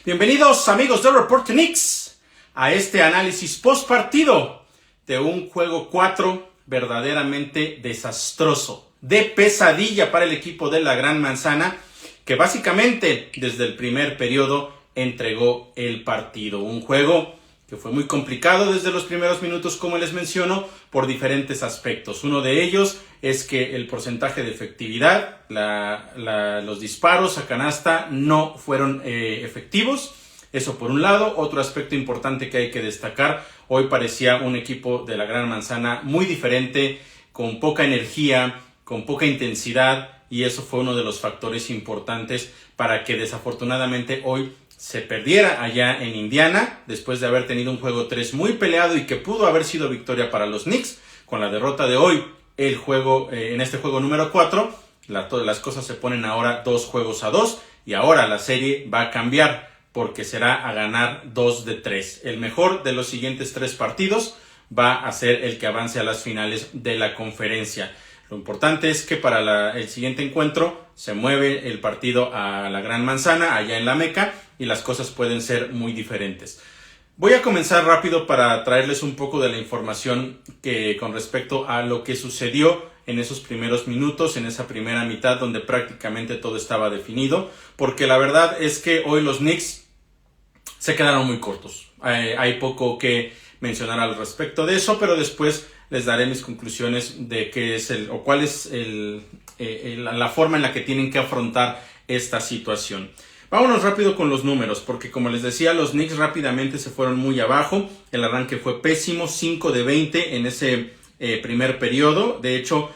Bienvenidos amigos de Report Knicks a este análisis post partido de un juego 4 verdaderamente desastroso, de pesadilla para el equipo de la Gran Manzana, que básicamente desde el primer periodo entregó el partido. Un juego que fue muy complicado desde los primeros minutos, como les menciono, por diferentes aspectos. Uno de ellos es que el porcentaje de efectividad, los disparos a canasta no fueron efectivos. Eso por un lado. Otro aspecto importante que hay que destacar: hoy parecía un equipo de la Gran Manzana muy diferente, con poca energía, con poca intensidad, y eso fue uno de los factores importantes para que desafortunadamente hoy se perdiera allá en Indiana, después de haber tenido un juego 3 muy peleado y que pudo haber sido victoria para los Knicks. Con la derrota de hoy, en este juego número 4, las cosas se ponen ahora 2-2, y ahora la serie va a cambiar porque será a ganar 2 de 3. El mejor de los siguientes 3 partidos va a ser el que avance a las finales de la conferencia. Lo importante es que para el siguiente encuentro se mueve el partido a la Gran Manzana, allá en la Meca, y las cosas pueden ser muy diferentes. Voy a comenzar rápido para traerles un poco de la información con respecto a lo que sucedió en esos primeros minutos, en esa primera mitad donde prácticamente todo estaba definido, porque la verdad es que hoy los Knicks se quedaron muy cortos. Hay poco que mencionar al respecto de eso, pero después les daré mis conclusiones de qué es cuál es la forma en la que tienen que afrontar esta situación. Vámonos rápido con los números, porque como les decía, los Knicks rápidamente se fueron muy abajo. El arranque fue pésimo, 5 de 20 en ese primer periodo. De hecho,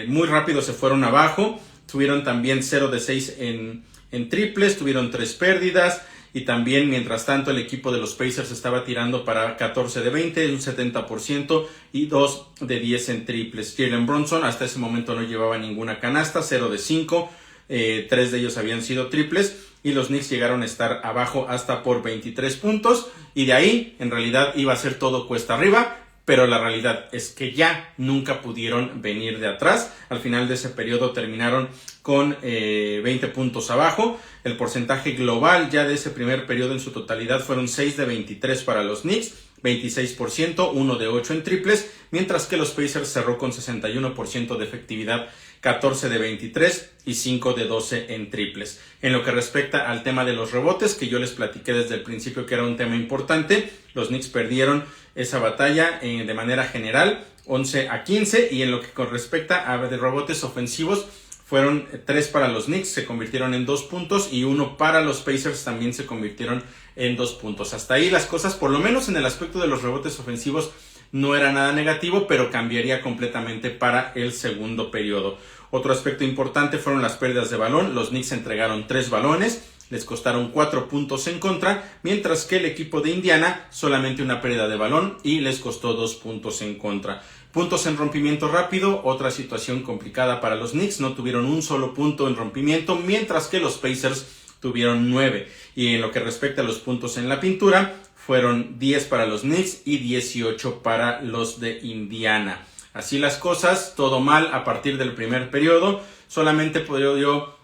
muy rápido se fueron abajo. Tuvieron también 0 de 6 en triples, tuvieron 3 pérdidas. Y también, mientras tanto, el equipo de los Pacers estaba tirando para 14 de 20, un 70%, y 2 de 10 en triples. Jalen Brunson hasta ese momento no llevaba ninguna canasta, 0 de 5, 3 de ellos habían sido triples, y los Knicks llegaron a estar abajo hasta por 23 puntos, y de ahí, en realidad, iba a ser todo cuesta arriba, pero la realidad es que ya nunca pudieron venir de atrás. Al final de ese periodo terminaron con 20 puntos abajo. El porcentaje global ya de ese primer periodo en su totalidad fueron 6 de 23 para los Knicks, 26%, 1 de 8 en triples, mientras que los Pacers cerró con 61% de efectividad, 14 de 23 y 5 de 12 en triples. En lo que respecta al tema de los rebotes, que yo les platiqué desde el principio que era un tema importante, los Knicks perdieron esa batalla de manera general, 11-15, y en lo que respecta a de rebotes ofensivos, fueron 3 para los Knicks, se convirtieron en 2 puntos, y 1 para los Pacers, también se convirtieron en 2 puntos. Hasta ahí las cosas, por lo menos en el aspecto de los rebotes ofensivos, no era nada negativo, pero cambiaría completamente para el segundo periodo. Otro aspecto importante fueron las pérdidas de balón. Los Knicks entregaron 3 balones, les costaron 4 puntos en contra, mientras que el equipo de Indiana solamente una pérdida de balón y les costó 2 puntos en contra. Puntos en rompimiento rápido, otra situación complicada para los Knicks, no tuvieron un solo punto en rompimiento, mientras que los Pacers tuvieron 9. Y en lo que respecta a los puntos en la pintura, fueron 10 para los Knicks y 18 para los de Indiana. Así las cosas, todo mal a partir del primer periodo. Solamente podría yo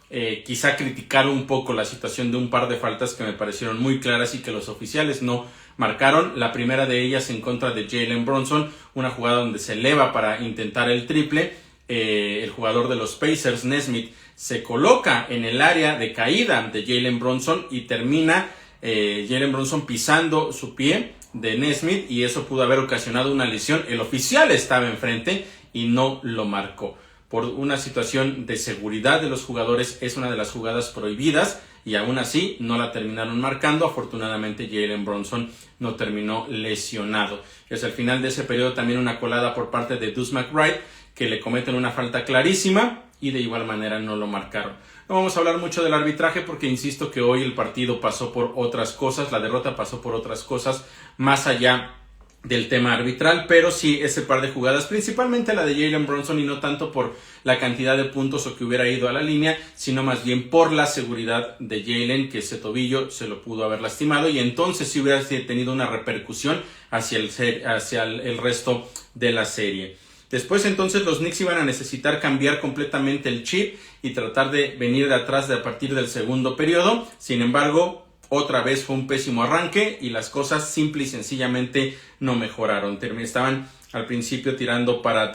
quizá criticar un poco la situación de un par de faltas que me parecieron muy claras y que los oficiales no marcaron. La primera de ellas en contra de Jalen Brunson, una jugada donde se eleva para intentar el triple. El jugador de los Pacers, Nesmith, se coloca en el área de caída de Jalen Brunson y termina Jalen Brunson pisando su pie de Nesmith, y eso pudo haber ocasionado una lesión. El oficial estaba enfrente y no lo marcó. Por una situación de seguridad de los jugadores, es una de las jugadas prohibidas, y aún así no la terminaron marcando. Afortunadamente Jalen Brunson no terminó lesionado. Es al final de ese periodo también una colada por parte de Deuce McBride, que le cometen una falta clarísima y de igual manera no lo marcaron. No vamos a hablar mucho del arbitraje porque insisto que hoy el partido pasó por otras cosas, la derrota pasó por otras cosas más allá del tema arbitral, pero sí ese par de jugadas, principalmente la de Jalen Brunson, y no tanto por la cantidad de puntos o que hubiera ido a la línea, sino más bien por la seguridad de Jalen, que ese tobillo se lo pudo haber lastimado, y entonces sí hubiera tenido una repercusión hacia el resto de la serie. Después entonces los Knicks iban a necesitar cambiar completamente el chip y tratar de venir de atrás a partir del segundo periodo. Sin embargo, otra vez fue un pésimo arranque y las cosas simple y sencillamente no mejoraron. Estaban al principio tirando para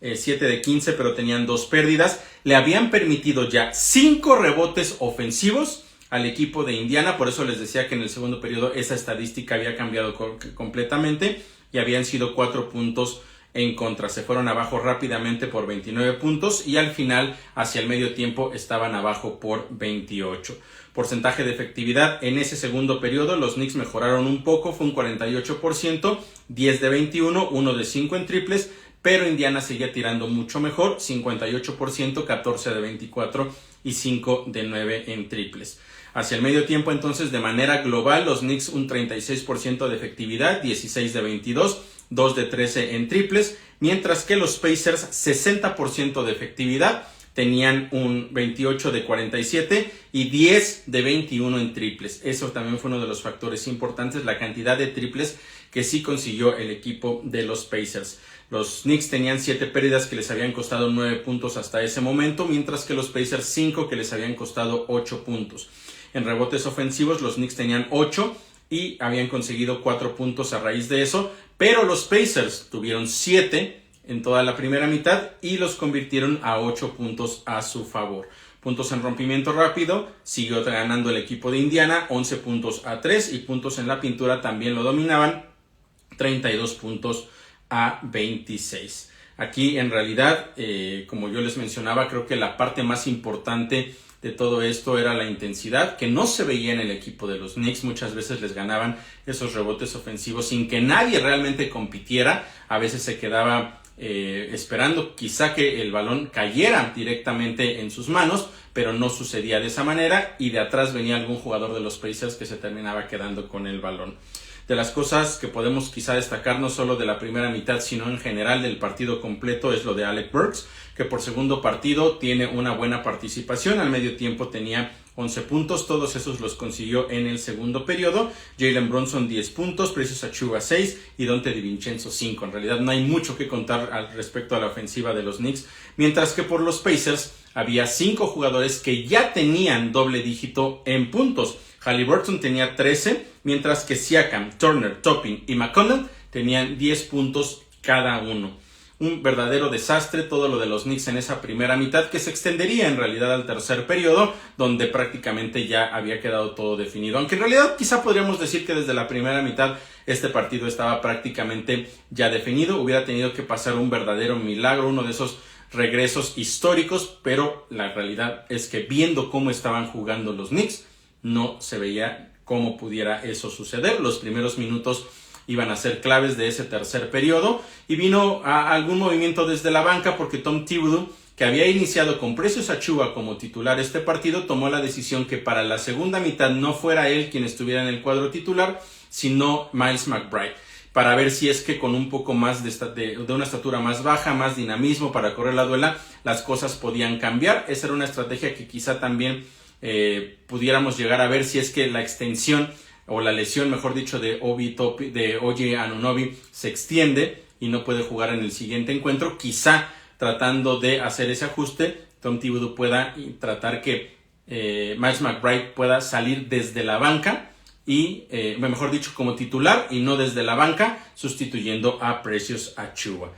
7 de 15, pero tenían 2 pérdidas. Le habían permitido ya 5 rebotes ofensivos al equipo de Indiana, por eso les decía que en el segundo periodo esa estadística había cambiado completamente y habían sido 4 puntos en contra. Se fueron abajo rápidamente por 29 puntos y al final, hacia el medio tiempo, estaban abajo por 28. Porcentaje de efectividad en ese segundo periodo, los Knicks mejoraron un poco, fue un 48%, 10 de 21, 1 de 5 en triples, pero Indiana seguía tirando mucho mejor, 58%, 14 de 24 y 5 de 9 en triples. Hacia el medio tiempo, entonces, de manera global, los Knicks un 36% de efectividad, 16 de 22, 2 de 13 en triples, mientras que los Pacers 60% de efectividad, tenían un 28 de 47 y 10 de 21 en triples. Eso también fue uno de los factores importantes, la cantidad de triples que sí consiguió el equipo de los Pacers. Los Knicks tenían 7 pérdidas que les habían costado 9 puntos hasta ese momento, mientras que los Pacers 5 que les habían costado 8 puntos. En rebotes ofensivos los Knicks tenían 8 y habían conseguido 4 puntos a raíz de eso, pero los Pacers tuvieron 7 en toda la primera mitad y los convirtieron a 8 puntos a su favor. Puntos en rompimiento rápido, siguió ganando el equipo de Indiana, 11 puntos a 3 y puntos en la pintura también lo dominaban, 32 puntos a 26. Aquí en realidad, como yo les mencionaba, creo que la parte más importante de todo esto era la intensidad que no se veía en el equipo de los Knicks. Muchas veces les ganaban esos rebotes ofensivos sin que nadie realmente compitiera. A veces se quedaba esperando quizá que el balón cayera directamente en sus manos, pero no sucedía de esa manera y de atrás venía algún jugador de los Pacers que se terminaba quedando con el balón. De las cosas que podemos quizá destacar no solo de la primera mitad sino en general del partido completo es lo de Alec Burks, que por segundo partido tiene una buena participación. Al medio tiempo tenía 11 puntos, todos esos los consiguió en el segundo periodo. Jalen Brunson 10 puntos, Precious Achiuwa 6 y Donte DiVincenzo 5. En realidad no hay mucho que contar al respecto a la ofensiva de los Knicks, mientras que por los Pacers había 5 jugadores que ya tenían doble dígito en puntos. Haliburton tenía 13, mientras que Siakam, Turner, Toppin y McConnell tenían 10 puntos cada uno. Un verdadero desastre todo lo de los Knicks en esa primera mitad, que se extendería en realidad al tercer periodo, donde prácticamente ya había quedado todo definido. Aunque en realidad quizá podríamos decir que desde la primera mitad este partido estaba prácticamente ya definido. Hubiera tenido que pasar un verdadero milagro, uno de esos regresos históricos, pero la realidad es que viendo cómo estaban jugando los Knicks, no se veía cómo pudiera eso suceder. Los primeros minutos iban a ser claves de ese tercer periodo y vino a algún movimiento desde la banca porque Tom Thibodeau, que había iniciado con Precious Achiuwa como titular este partido, tomó la decisión que para la segunda mitad no fuera él quien estuviera en el cuadro titular, sino Miles McBride, para ver si es que con un poco más de una estatura más baja, más dinamismo para correr la duela, las cosas podían cambiar. Esa era una estrategia que quizá también pudiéramos llegar a ver si es que la extensión o la lesión, mejor dicho, de OG Anunoby se extiende y no puede jugar en el siguiente encuentro. Quizá tratando de hacer ese ajuste, Tom Thibodeau pueda tratar que Miles McBride pueda salir desde la banca y, mejor dicho, como titular y no desde la banca, sustituyendo a Precious Achiuwa.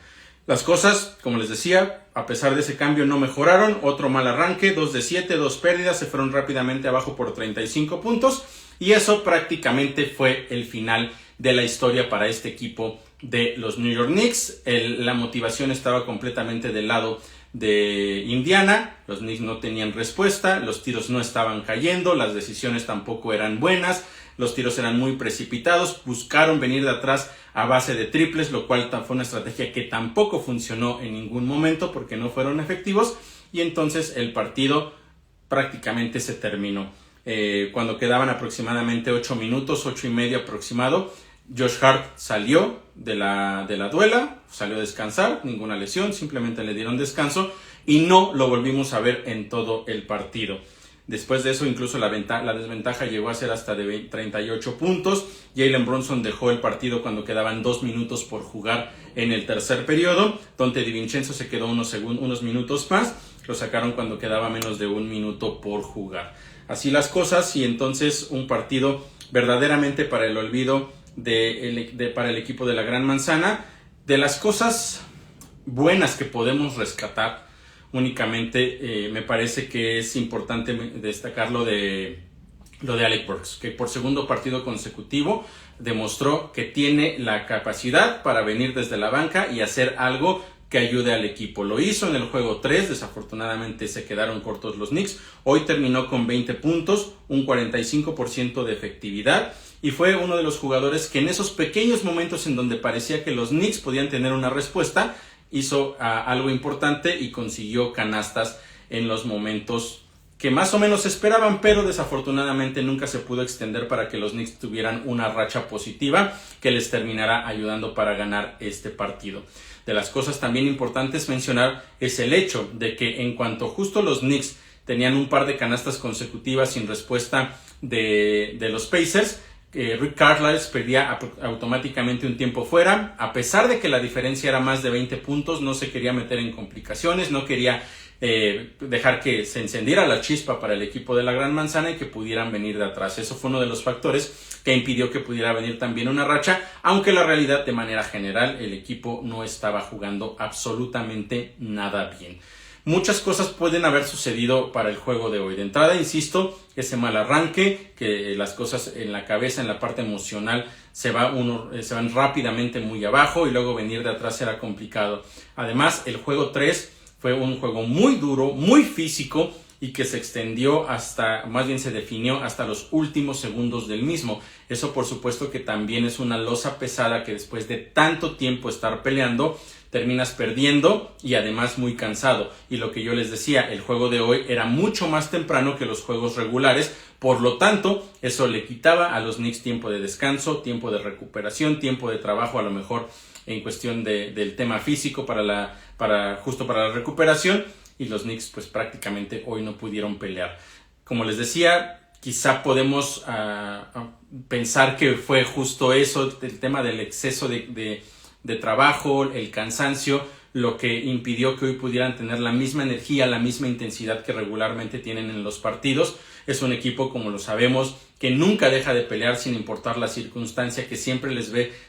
Las cosas, como les decía, a pesar de ese cambio no mejoraron. Otro mal arranque, 2 de 7, 2 pérdidas, se fueron rápidamente abajo por 35 puntos y eso prácticamente fue el final de la historia para este equipo de los New York Knicks. La motivación estaba completamente del lado de Indiana, los Knicks no tenían respuesta, los tiros no estaban cayendo, las decisiones tampoco eran buenas, los tiros eran muy precipitados, buscaron venir de atrás a base de triples, lo cual fue una estrategia que tampoco funcionó en ningún momento porque no fueron efectivos y entonces el partido prácticamente se terminó. Cuando quedaban aproximadamente 8 minutos, 8 y medio aproximado, Josh Hart salió de la duela, salió a descansar, ninguna lesión, simplemente le dieron descanso y no lo volvimos a ver en todo el partido. Después de eso, incluso la desventaja llegó a ser hasta de 38 puntos. Jalen Brunson dejó el partido cuando quedaban 2 minutos por jugar en el tercer periodo. Donte DiVincenzo se quedó unos minutos más. lo sacaron cuando quedaba menos de 1 minuto por jugar. Así las cosas, y entonces un partido verdaderamente para el olvido para el equipo de la Gran Manzana. De las cosas buenas que podemos rescatar, únicamente me parece que es importante destacar lo de Alec Burks, que por segundo partido consecutivo demostró que tiene la capacidad para venir desde la banca y hacer algo que ayude al equipo. Lo hizo en el juego 3, desafortunadamente se quedaron cortos los Knicks. Hoy terminó con 20 puntos, un 45% de efectividad, y fue uno de los jugadores que en esos pequeños momentos en donde parecía que los Knicks podían tener una respuesta, hizo algo importante y consiguió canastas en los momentos que más o menos esperaban, pero desafortunadamente nunca se pudo extender para que los Knicks tuvieran una racha positiva que les terminara ayudando para ganar este partido. De las cosas también importantes mencionar es el hecho de que en cuanto justo los Knicks tenían un par de canastas consecutivas sin respuesta de los Pacers, Rick Carlisle perdía automáticamente un tiempo fuera. A pesar de que la diferencia era más de 20 puntos, no se quería meter en complicaciones, no quería dejar que se encendiera la chispa para el equipo de la Gran Manzana y que pudieran venir de atrás. Eso fue uno de los factores que impidió que pudiera venir también una racha, aunque la realidad, de manera general, el equipo no estaba jugando absolutamente nada bien. Muchas cosas pueden haber sucedido para el juego de hoy. De entrada, insisto, ese mal arranque, que las cosas en la cabeza, en la parte emocional, se van rápidamente muy abajo, y luego venir de atrás era complicado. Además, el juego 3 fue un juego muy duro, muy físico, y que se extendió se definió hasta los últimos segundos del mismo. Eso, por supuesto, que también es una losa pesada que después de tanto tiempo estar peleando, terminas perdiendo y además muy cansado. Y lo que yo les decía, el juego de hoy era mucho más temprano que los juegos regulares, por lo tanto, eso le quitaba a los Knicks tiempo de descanso, tiempo de recuperación, tiempo de trabajo, a lo mejor en cuestión del tema físico para la recuperación, y los Knicks pues prácticamente hoy no pudieron pelear. Como les decía, quizá podemos pensar que fue justo eso, el tema del exceso de trabajo, el cansancio, lo que impidió que hoy pudieran tener la misma energía, la misma intensidad que regularmente tienen en los partidos. Es un equipo, como lo sabemos, que nunca deja de pelear sin importar la circunstancia, que siempre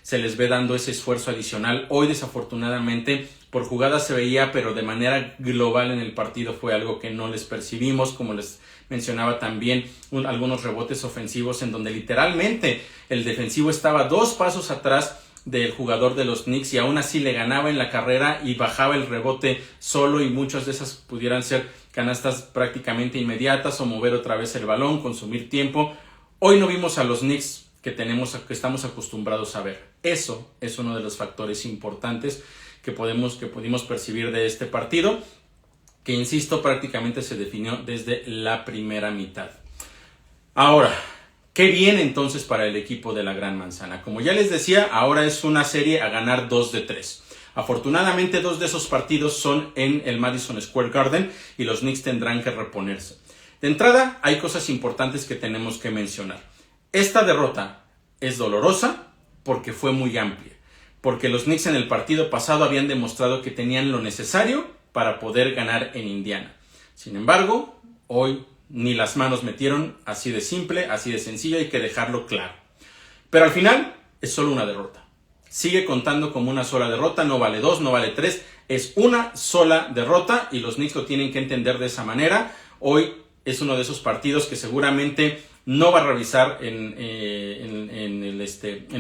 se les ve dando ese esfuerzo adicional. Hoy, desafortunadamente, por jugadas se veía, pero de manera global en el partido fue algo que no les percibimos. Como les mencionaba también, algunos rebotes ofensivos en donde literalmente el defensivo estaba 2 pasos atrás del jugador de los Knicks y aún así le ganaba en la carrera y bajaba el rebote solo, y muchas de esas pudieran ser canastas prácticamente inmediatas o mover otra vez el balón, consumir tiempo. Hoy no vimos a los Knicks que estamos acostumbrados a ver. Eso es uno de los factores importantes que pudimos percibir de este partido, que insisto, prácticamente se definió desde la primera mitad. Ahora, ¿qué viene entonces para el equipo de la Gran Manzana? Como ya les decía, ahora es una serie a ganar 2 de 3. Afortunadamente, 2 de esos partidos son en el Madison Square Garden y los Knicks tendrán que reponerse. De entrada, hay cosas importantes que tenemos que mencionar. Esta derrota es dolorosa porque fue muy amplia, porque los Knicks en el partido pasado habían demostrado que tenían lo necesario para poder ganar en Indiana. Sin embargo, hoy ni las manos metieron, así de simple, así de sencillo, hay que dejarlo claro. Pero al final es solo una derrota. Sigue contando como una sola derrota, no vale 2, no vale 3, es una sola derrota y los Knicks lo tienen que entender de esa manera. Hoy es uno de esos partidos que seguramente no va a revisar en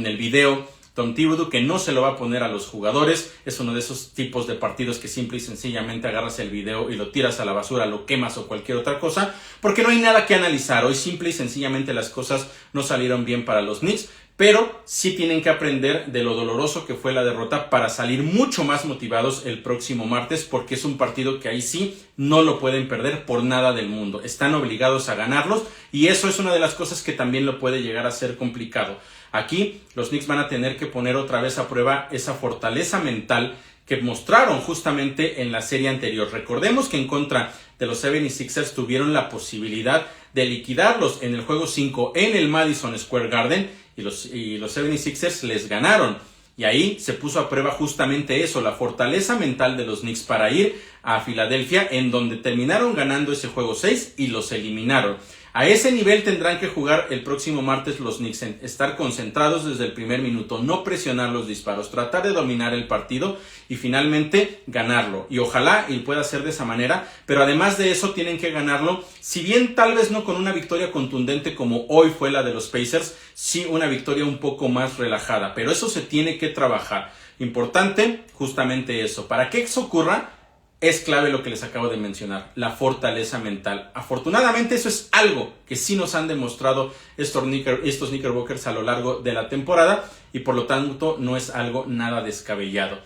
el video Tom Thibodeau, que no se lo va a poner a los jugadores. Es uno de esos tipos de partidos que simple y sencillamente agarras el video y lo tiras a la basura, lo quemas o cualquier otra cosa, porque no hay nada que analizar. Hoy simple y sencillamente las cosas no salieron bien para los Knicks, pero sí tienen que aprender de lo doloroso que fue la derrota para salir mucho más motivados el próximo martes, porque es un partido que ahí sí no lo pueden perder por nada del mundo. Están obligados a ganarlos y eso es una de las cosas que también lo puede llegar a ser complicado. Aquí los Knicks van a tener que poner otra vez a prueba esa fortaleza mental que mostraron justamente en la serie anterior. Recordemos que en contra de los 76ers tuvieron la posibilidad de liquidarlos en el juego 5 en el Madison Square Garden y los 76ers les ganaron. Y ahí se puso a prueba justamente eso, la fortaleza mental de los Knicks para ir a Filadelfia, en donde terminaron ganando ese juego 6 y los eliminaron. A ese nivel tendrán que jugar el próximo martes los Knicks, estar concentrados desde el primer minuto, no presionar los disparos, tratar de dominar el partido y finalmente ganarlo. Y ojalá y pueda ser de esa manera, pero además de eso tienen que ganarlo, si bien tal vez no con una victoria contundente como hoy fue la de los Pacers, sí una victoria un poco más relajada, pero eso se tiene que trabajar. Importante justamente eso. Para que eso ocurra, es clave lo que les acabo de mencionar, la fortaleza mental. Afortunadamente eso es algo que sí nos han demostrado estos Knickerbockers a lo largo de la temporada y por lo tanto no es algo nada descabellado.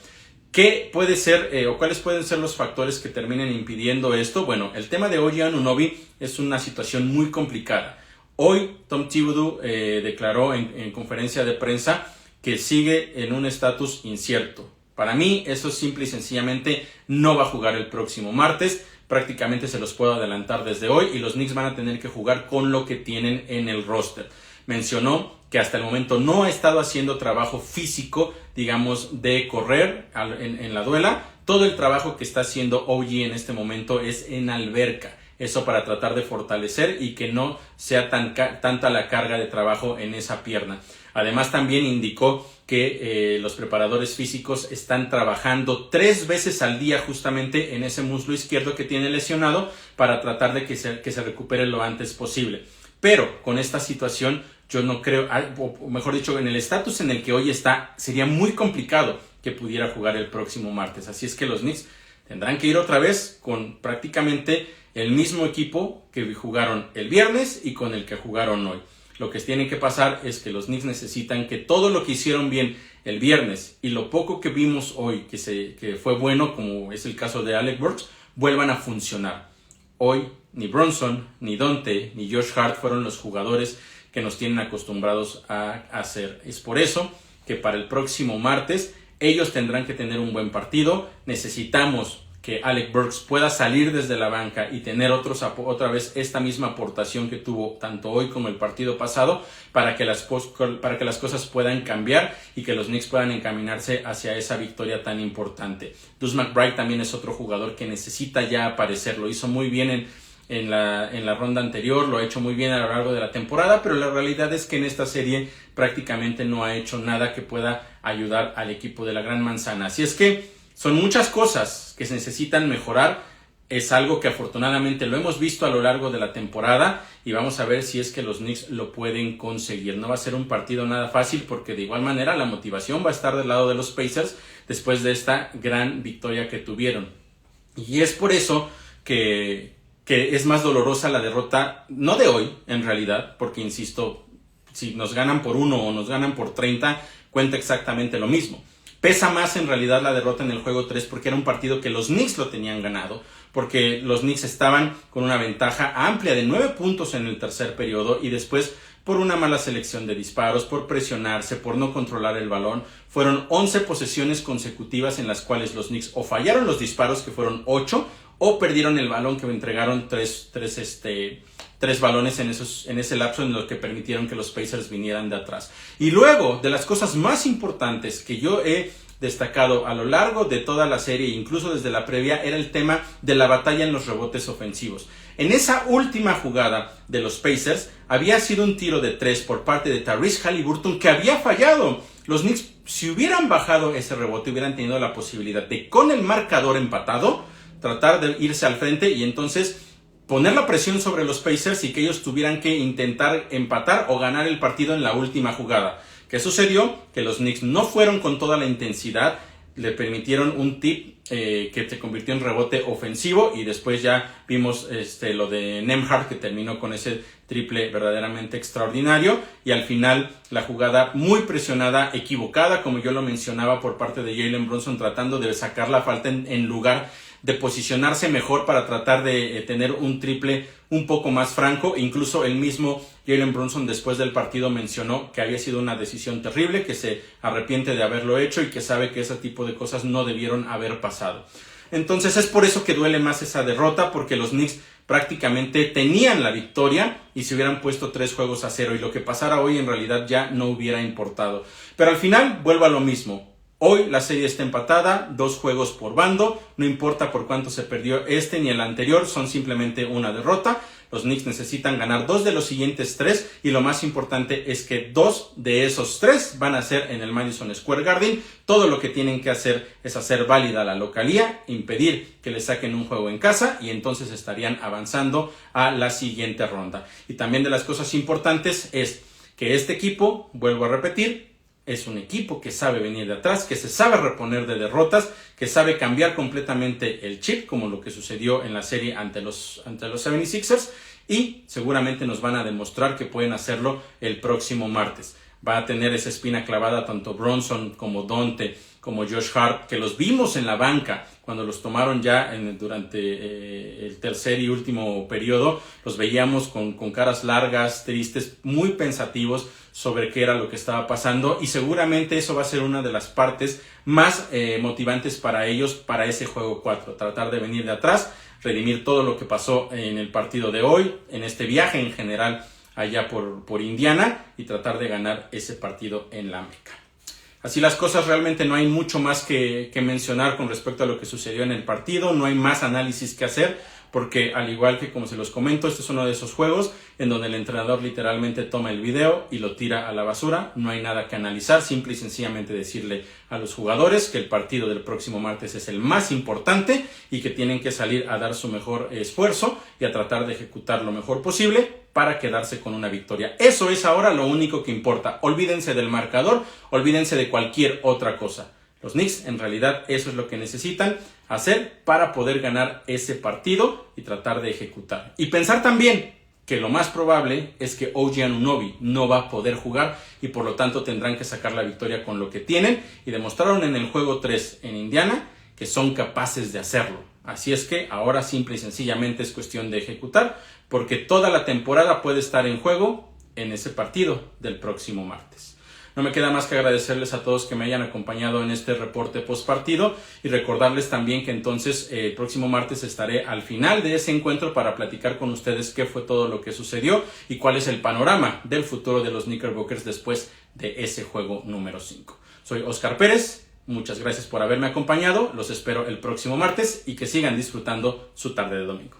¿Qué puede ser o cuáles pueden ser los factores que terminen impidiendo esto? Bueno, el tema de OG Anunoby es una situación muy complicada. Hoy Tom Thibodeau declaró en conferencia de prensa que sigue en un estatus incierto. Para mí, eso simple y sencillamente no va a jugar el próximo martes. Prácticamente se los puedo adelantar desde hoy y los Knicks van a tener que jugar con lo que tienen en el roster. Mencionó que hasta el momento no ha estado haciendo trabajo físico, digamos, de correr en la duela. Todo el trabajo que está haciendo OG en este momento es en alberca. Eso para tratar de fortalecer y que no sea tanta la carga de trabajo en esa pierna. Además también indicó que los preparadores físicos están trabajando 3 veces al día justamente en ese muslo izquierdo que tiene lesionado para tratar de que se recupere lo antes posible. Pero con esta situación yo no creo, o mejor dicho, en el estatus en el que hoy está, sería muy complicado que pudiera jugar el próximo martes. Así es que los Knicks tendrán que ir otra vez con prácticamente el mismo equipo que jugaron el viernes y con el que jugaron hoy. Lo que tienen que pasar es que los Knicks necesitan que todo lo que hicieron bien el viernes y lo poco que vimos hoy que fue bueno, como es el caso de Alec Burks, vuelvan a funcionar. Hoy ni Bronson, ni Dante, ni Josh Hart fueron los jugadores que nos tienen acostumbrados a hacer. Es por eso que para el próximo martes ellos tendrán que tener un buen partido. Necesitamos que Alec Burks pueda salir desde la banca y tener otra vez esta misma aportación que tuvo tanto hoy como el partido pasado para que las cosas puedan cambiar y que los Knicks puedan encaminarse hacia esa victoria tan importante. Deuce McBride también es otro jugador que necesita ya aparecer. Lo hizo muy bien en la ronda anterior, lo ha hecho muy bien a lo largo de la temporada, pero la realidad es que en esta serie prácticamente no ha hecho nada que pueda ayudar al equipo de la Gran Manzana. Así es que son muchas cosas que se necesitan mejorar. Es algo que afortunadamente lo hemos visto a lo largo de la temporada y vamos a ver si es que los Knicks lo pueden conseguir. No va a ser un partido nada fácil porque de igual manera la motivación va a estar del lado de los Pacers después de esta gran victoria que tuvieron. Y es por eso que es más dolorosa la derrota, no de hoy en realidad, porque insisto, si nos ganan por 1 o nos ganan por 30, cuenta exactamente lo mismo. Pesa más en realidad la derrota en el juego 3 porque era un partido que los Knicks lo tenían ganado, porque los Knicks estaban con una ventaja amplia de 9 puntos en el tercer periodo y después por una mala selección de disparos, por presionarse, por no controlar el balón, fueron 11 posesiones consecutivas en las cuales los Knicks o fallaron los disparos, que fueron 8, o perdieron el balón, que entregaron tres balones en ese lapso en los que permitieron que los Pacers vinieran de atrás. Y luego, de las cosas más importantes que yo he destacado a lo largo de toda la serie, incluso desde la previa, era el tema de la batalla en los rebotes ofensivos. En esa última jugada de los Pacers, había sido un tiro de 3 por parte de Tyrese Haliburton que había fallado. Los Knicks, si hubieran bajado ese rebote, hubieran tenido la posibilidad de, con el marcador empatado, tratar de irse al frente y entonces poner la presión sobre los Pacers y que ellos tuvieran que intentar empatar o ganar el partido en la última jugada. ¿Qué sucedió? Que los Knicks no fueron con toda la intensidad, le permitieron un tip que se convirtió en rebote ofensivo y después ya vimos lo de Nembhard que terminó con ese triple verdaderamente extraordinario y al final la jugada muy presionada, equivocada como yo lo mencionaba por parte de Jalen Brunson tratando de sacar la falta en lugar de posicionarse mejor para tratar de tener un triple un poco más franco. Incluso el mismo Jalen Brunson después del partido mencionó que había sido una decisión terrible, que se arrepiente de haberlo hecho y que sabe que ese tipo de cosas no debieron haber pasado. Entonces es por eso que duele más esa derrota, porque los Knicks prácticamente tenían la victoria y se hubieran puesto 3-0 y lo que pasara hoy en realidad ya no hubiera importado. Pero al final vuelvo a lo mismo. Hoy la serie está empatada, 2 juegos por bando, no importa por cuánto se perdió este ni el anterior, son simplemente una derrota. Los Knicks necesitan ganar 2 de los siguientes 3 y lo más importante es que 2 de esos 3 van a ser en el Madison Square Garden. Todo lo que tienen que hacer es hacer válida la localía, impedir que le saquen un juego en casa y entonces estarían avanzando a la siguiente ronda. Y también de las cosas importantes es que este equipo, vuelvo a repetir, es un equipo que sabe venir de atrás, que se sabe reponer de derrotas, que sabe cambiar completamente el chip, como lo que sucedió en la serie ante los 76ers, y seguramente nos van a demostrar que pueden hacerlo el próximo martes. Va a tener esa espina clavada tanto Bronson como Dante, como Josh Hart, que los vimos en la banca cuando los tomaron ya durante el tercer y último periodo. Los veíamos con caras largas, tristes, muy pensativos sobre qué era lo que estaba pasando, y seguramente eso va a ser una de las partes más motivantes para ellos para ese juego 4, tratar de venir de atrás, redimir todo lo que pasó en el partido de hoy, en este viaje en general allá por Indiana, y tratar de ganar ese partido en la Meca. Así las cosas, realmente no hay mucho más que mencionar con respecto a lo que sucedió en el partido, no hay más análisis que hacer, porque al igual que como se los comento, este es uno de esos juegos en donde el entrenador literalmente toma el video y lo tira a la basura. No hay nada que analizar, simple y sencillamente decirle a los jugadores que el partido del próximo martes es el más importante y que tienen que salir a dar su mejor esfuerzo y a tratar de ejecutar lo mejor posible para quedarse con una victoria. Eso es ahora lo único que importa. Olvídense del marcador, olvídense de cualquier otra cosa. Los Knicks, en realidad, eso es lo que necesitan hacer para poder ganar ese partido y tratar de ejecutar. Y pensar también que lo más probable es que OG Anunoby no va a poder jugar y por lo tanto tendrán que sacar la victoria con lo que tienen, y demostraron en el juego 3 en Indiana que son capaces de hacerlo. Así es que ahora simple y sencillamente es cuestión de ejecutar, porque toda la temporada puede estar en juego en ese partido del próximo martes. No me queda más que agradecerles a todos que me hayan acompañado en este reporte post partido y recordarles también que entonces el próximo martes estaré al final de ese encuentro para platicar con ustedes qué fue todo lo que sucedió y cuál es el panorama del futuro de los Knickerbockers después de ese juego número 5. Soy Oscar Pérez, muchas gracias por haberme acompañado, los espero el próximo martes y que sigan disfrutando su tarde de domingo.